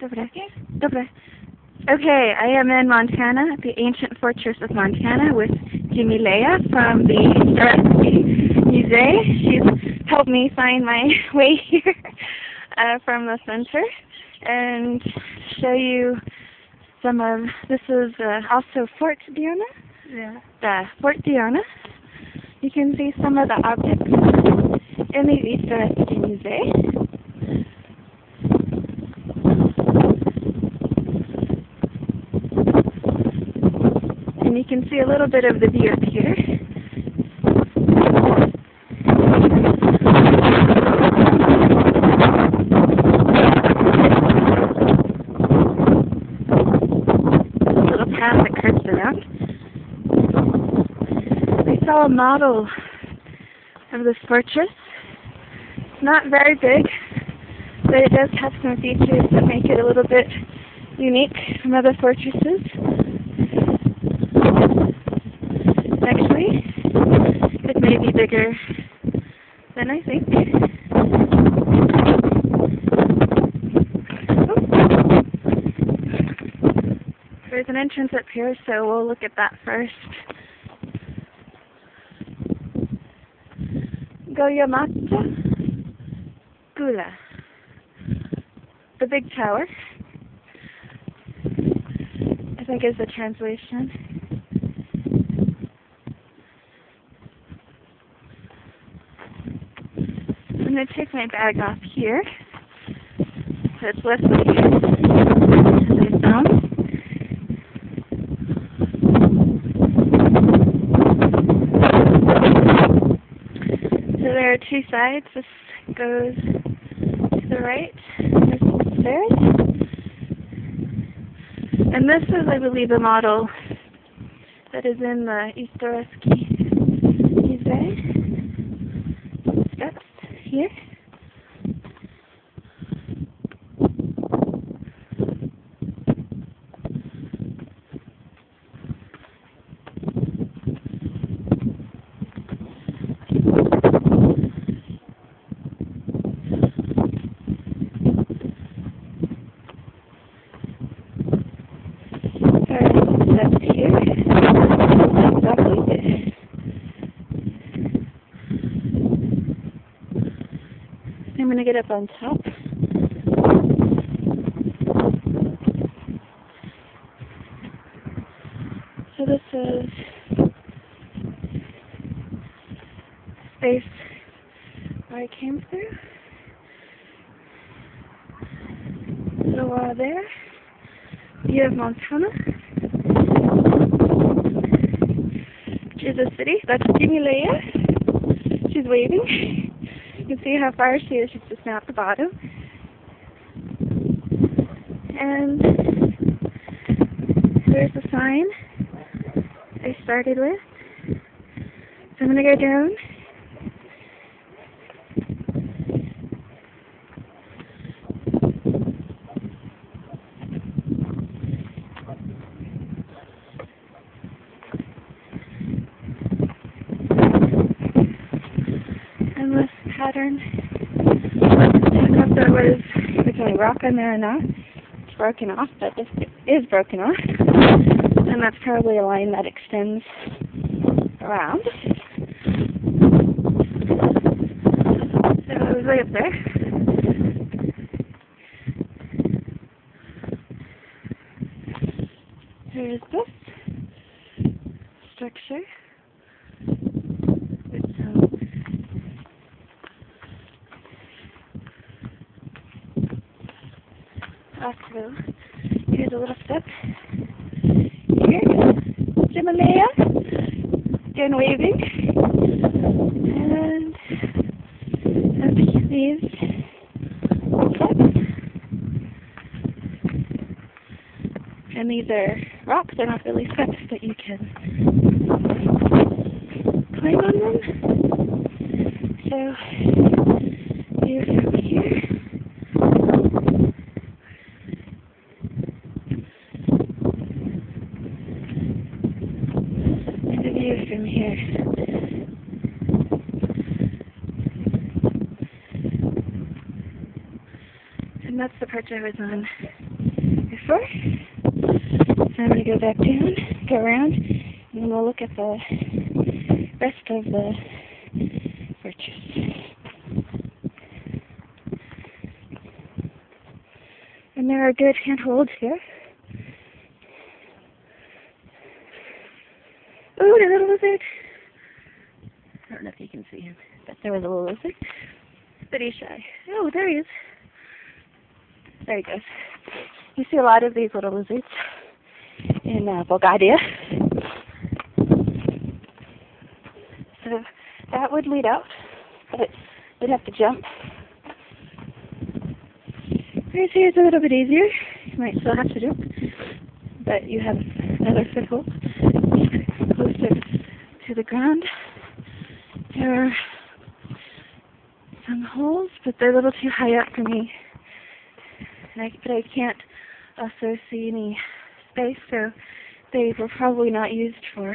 Dobre. Dobre. Okay, I am in Montana, the ancient fortress of Montana, with Kimilaya from the Chiprovsti Museum. She's helped me find my way here from the center and show you some of, this is also Fort Diana. Yeah. The Fort Diana. You can see some of the objects in the Chiprovsti Museum. And you can see a little bit of the view up here. A little path that curves around. We saw a model of this fortress. It's not very big, but it does have some features that make it a little bit unique from other fortresses. Actually, it may be bigger than I think. There's an entrance up here, so we'll look at that first. Goyamata Gula, the big tower, I think is the translation. I'm going to take my bag off here, so it's less secure as I found. So there are two sides. This goes to the right, this is upstairs. And this is, I believe, a model that is in the Chiprovsti Museum. Steps here. Steps here. Exactly there. I'm going to get up on top. So this is space where I came through. A little while there. View of Montana. Which is a city. That's Kimilaya. She's waving. You can see how far she is. She's just now at the bottom. And there's the sign I started with. So I'm going to go down. And this pattern, I don't know if there was any rock on there or not. It's broken off, but this is broken off. And that's probably a line that extends around. So it was way up there. There's this structure. So here's a little step. Here, Kimilaya, again waving, and up these steps. And these are rocks, they're not really steps, but you can climb on them. So, view from here. From here. that's the perch I was on before. So I'm going to go back down, go around, and then we'll look at the rest of the perches. And there are good handholds here. Ooh, the little lizard. I don't know if you can see him, but there was a little lizard. But he's shy. Oh, there he is. There he goes. You see a lot of these little lizards in Bulgaria. So that would lead out, but you'd have to jump. Right here is a little bit easier. You might still have to jump, but you have another foothold closer to the ground. There are some holes, but they're a little too high up for me. But I can't also see any space, so they were probably not used for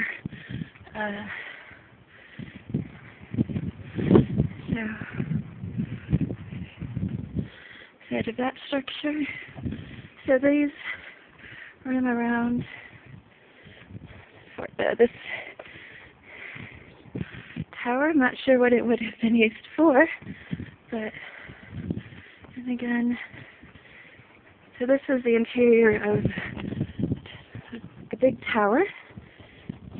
side of that structure. So these run around for this tower. I'm not sure what it would have been used for, but and again, so this is the interior of the big tower.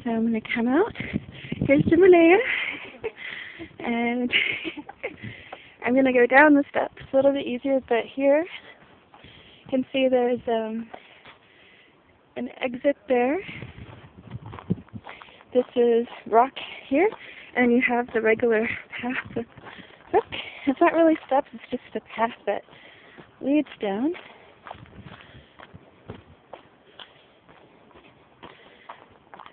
So I'm going to come out. Here's Kimilaya, and I'm going to go down the steps a little bit easier, but here you can see there's an exit there. This is rock here, and you have the regular path. It's not really steps, it's just a path that leads down.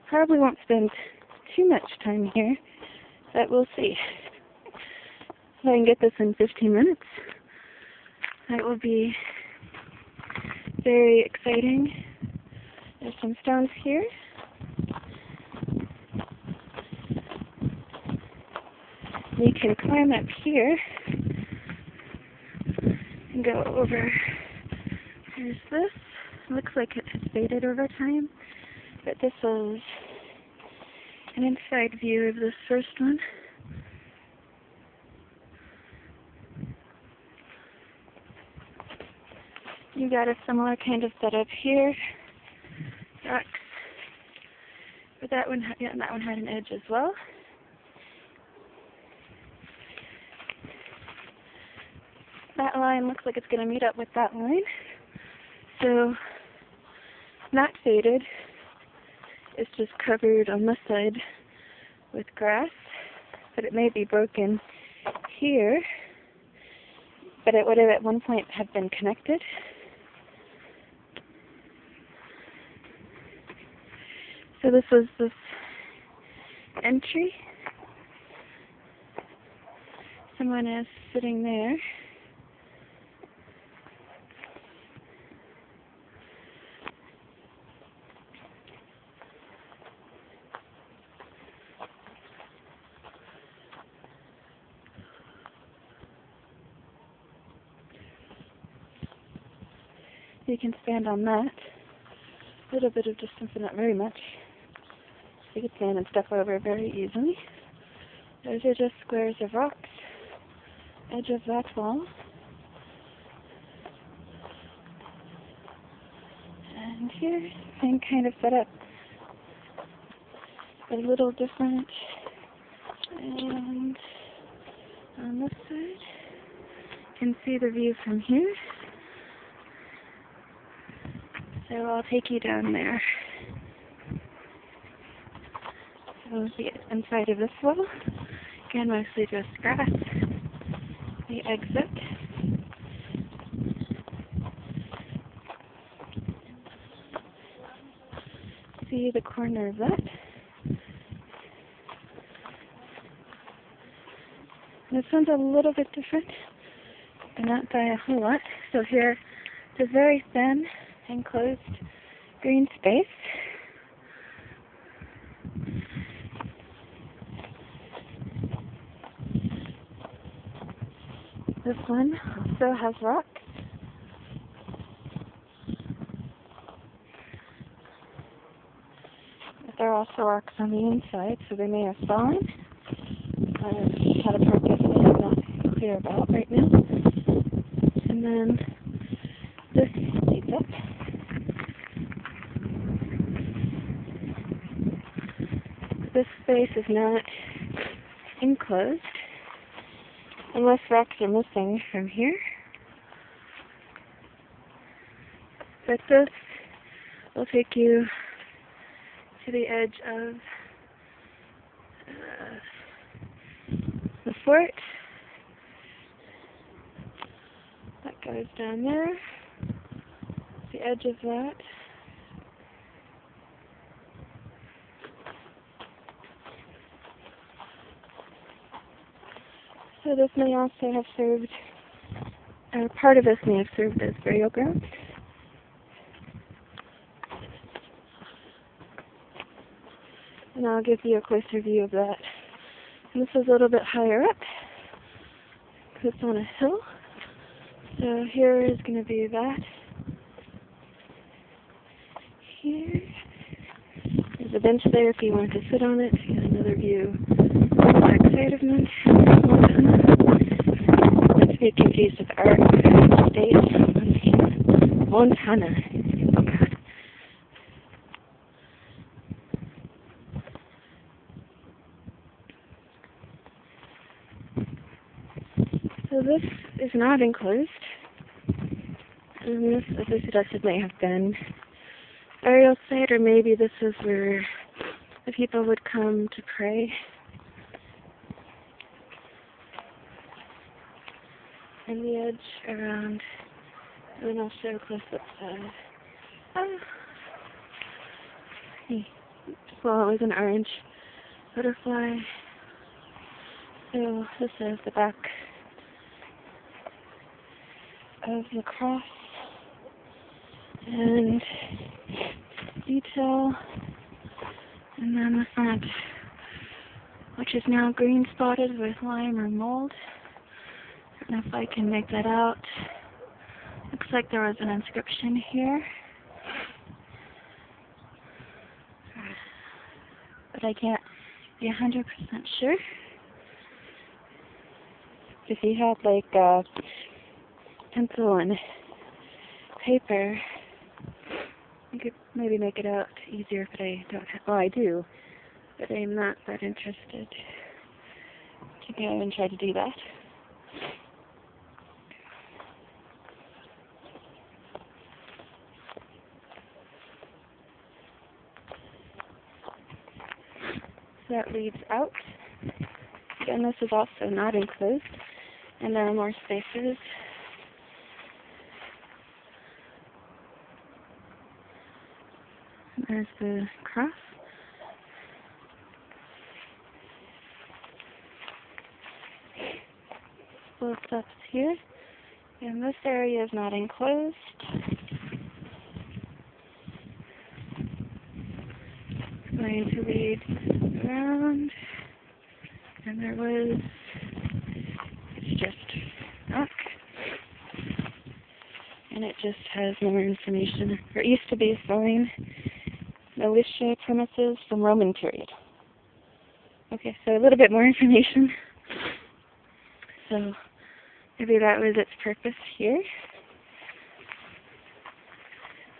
Probably won't spend too much time here, but we'll see. If I can get this in 15 minutes, that will be very exciting. There's some stones here. You can climb up here and go over. There's this. Looks like it has faded over time, but this is an inside view of this first one. You got a similar kind of setup here. Rocks. But that one, yeah, and that one had an edge as well. That line looks like it's going to meet up with that line. So, not faded. It's just covered on this side with grass. But it may be broken here. But it would have at one point have been connected. So this was this entry. Someone is sitting there. You can stand on that. A little bit of distance, but not very much. You can stand and step over very easily. Those are just squares of rocks. Edge of that wall. And here, same kind of setup. A little different. And on this side, you can see the view from here. So I'll take you down there. So the inside of this wall, again mostly just grass. The exit. See the corner of that. This one's a little bit different, but not by a whole lot. So here, it's a very thin, enclosed green space. This one also has rocks. there are also rocks on the inside, so they may have fallen. Had a purpose that I'm not clear about right now. And then this leads up. This space is not enclosed, unless rocks are missing from here. But this will take you to the edge of the fort. That goes down there. The edge of that. So this may also have served, or part of this may have served as burial ground. And I'll give you a closer view of that. And this is a little bit higher up, because it's on a hill. So here is going to be that. Here. There's a bench there if you want to sit on it. You got another view of the back side of Montana. Not to be confused with our state, Montana. Oh God. So this is not enclosed. And this, as I suggested, may have been burial site, or maybe this is where the people would come to pray. And the edge around, and then I'll show a close-up well, it was an orange butterfly. So this is the back of the cross and detail, and then the front, which is now green spotted with lime or mold. I don't know if I can make that out. Looks like there was an inscription here, but I can't be 100% sure. If you had like pencil and paper, you could maybe make it out easier, but I don't have, well, I do, but I'm not that interested to go and try to do that. So that leads out. Again, this is also not enclosed, and there are more spaces. There's the cross. Full steps here. And this area is not enclosed. It's going to lead around. And there was, it's just rock. And it just has more information. There used to be a sign, militia premises from Roman period. Okay, so a little bit more information. So maybe that was its purpose here.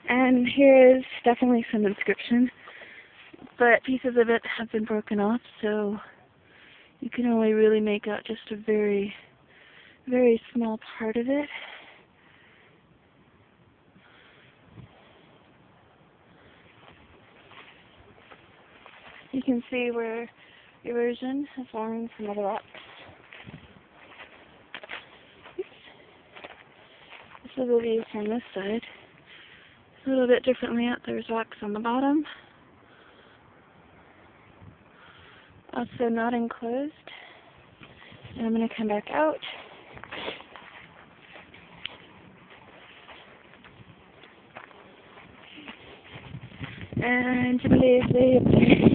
And here is definitely some inscription, but pieces of it have been broken off, so you can only really make out just a very, very small part of it. You can see where erosion has worn some of the rocks. This is a view from this side. It's a little bit different layout. There's rocks on the bottom. Also not enclosed. And I'm going to come back out. And Kimilaya is way up there.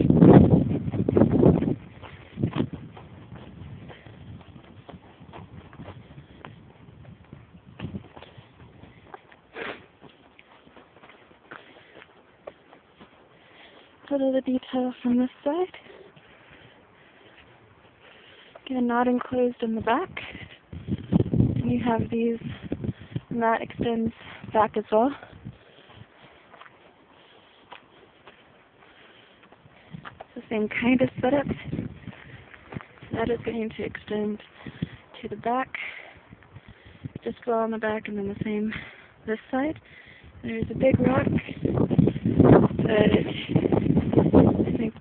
A little detail from this side. Again, not enclosed in the back. And you have these, and that extends back as well. The same kind of setup. That is going to extend to the back, just well on the back, and then the same this side. There's a big rock that I think,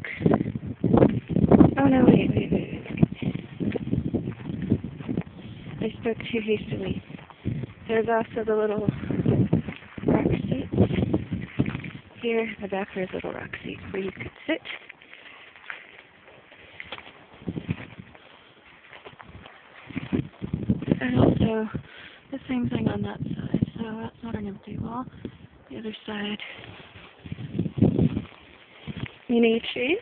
oh no, wait. I spoke too hastily. There's also the little rock seats. Here in the back there's a little rock seat where you could sit. And also the same thing on that side, so that's not an empty wall. The other side, mini trees.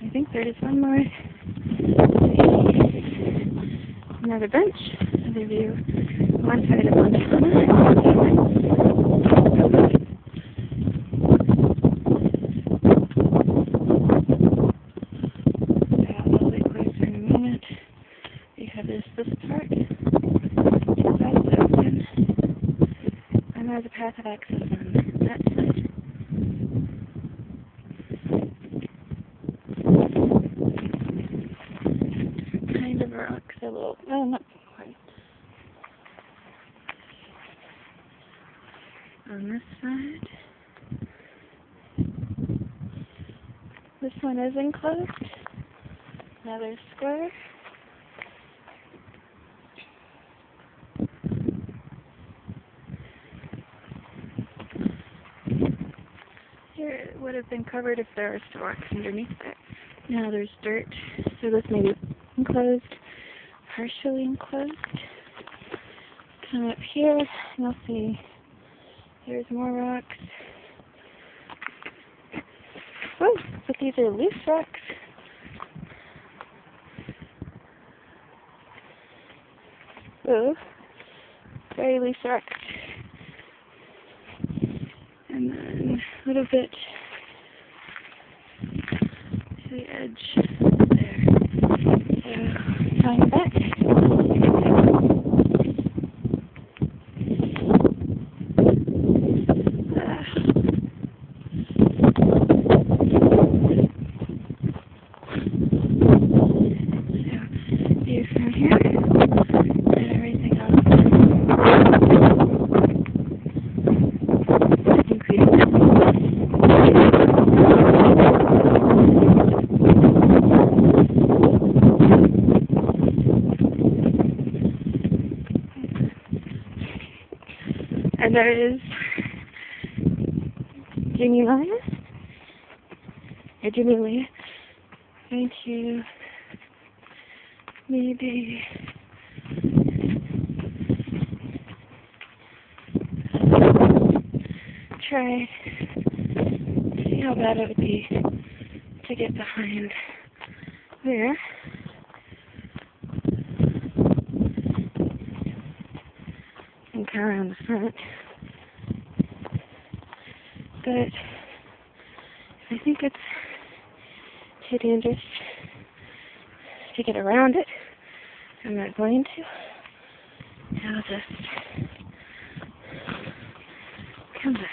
I think there is one more. Another bench. Another view. One side of Montana. This part, that's open, and there's a path of access on that side. Kind of rocks a little, no, not quite. On this side, this one is enclosed, another square. Here it would have been covered if there were still rocks underneath it. Now there's dirt, so this may be enclosed, partially enclosed. Come up here, and you'll see there's more rocks. Oh, but these are loose rocks. Oh, very loose rocks. And then a little bit to the edge there. So, tying back. So, view from here, and everything else. And there is Kimilaya, or Kimilaya. Going to maybe try to see how bad it would be to get behind there. And come around the front. But I think it's too dangerous to get around it. I'm not going to. I'll just come back.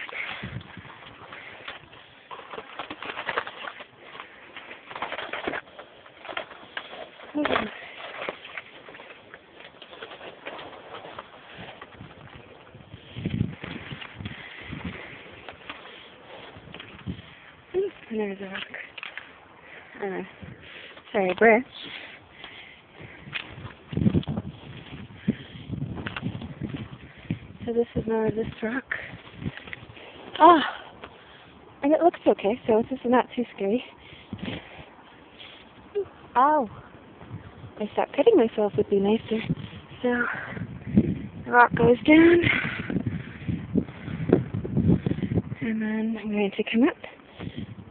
And there's a rock. Sorry, branch. So this is more of this rock. Ah! And it looks okay, so this is not too scary. Ow! If I stopped cutting myself would be nicer. So, the rock goes down. And then I'm going to come up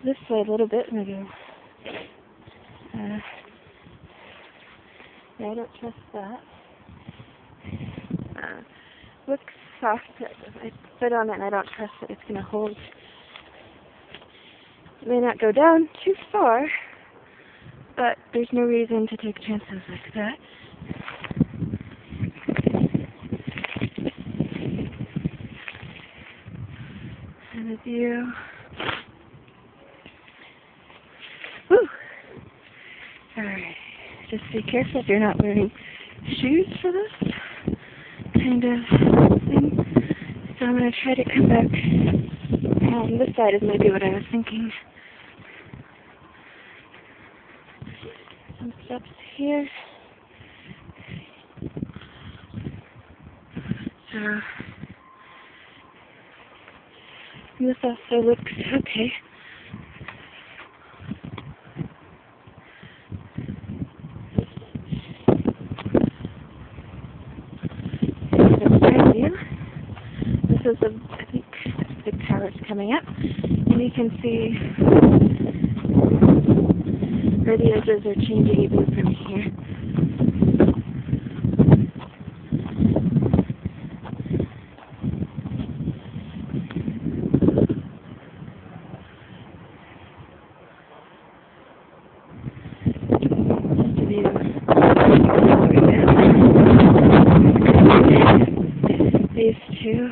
this way a little bit and go, yeah, I don't trust that. looks soft. If I sit on it and I don't trust that it's going to hold. It may not go down too far, but there's no reason to take chances like that. And the view. Woo! Alright, just be careful if you're not wearing shoes for this kind of thing. So I'm going to try to come back around this side is maybe what I was thinking. Some steps here. So this also looks okay. This is I think, big tower's coming up, and you can see where the edges are changing even from here. These two.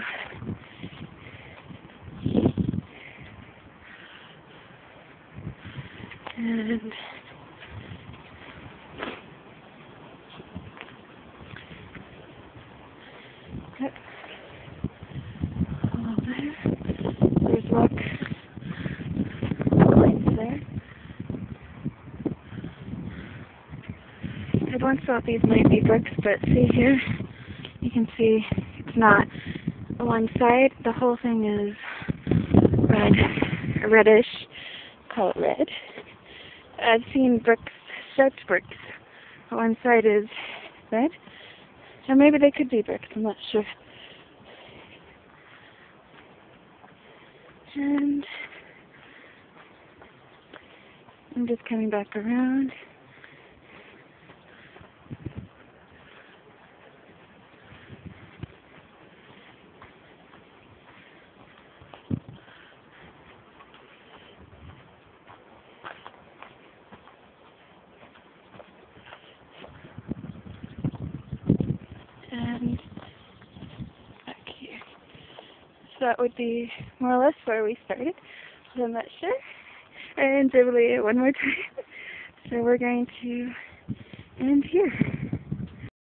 And yep. All there. There's rock lines there. I'd once thought these might be bricks, but see here, you can see it's not. One side, the whole thing is red, reddish. Call it red. I've seen bricks, striped bricks. One side is red. So maybe they could be bricks, I'm not sure. And I'm just coming back around. And back here. So that would be more or less where we started. But I'm not sure. And I believe it one more time. So we're going to end here.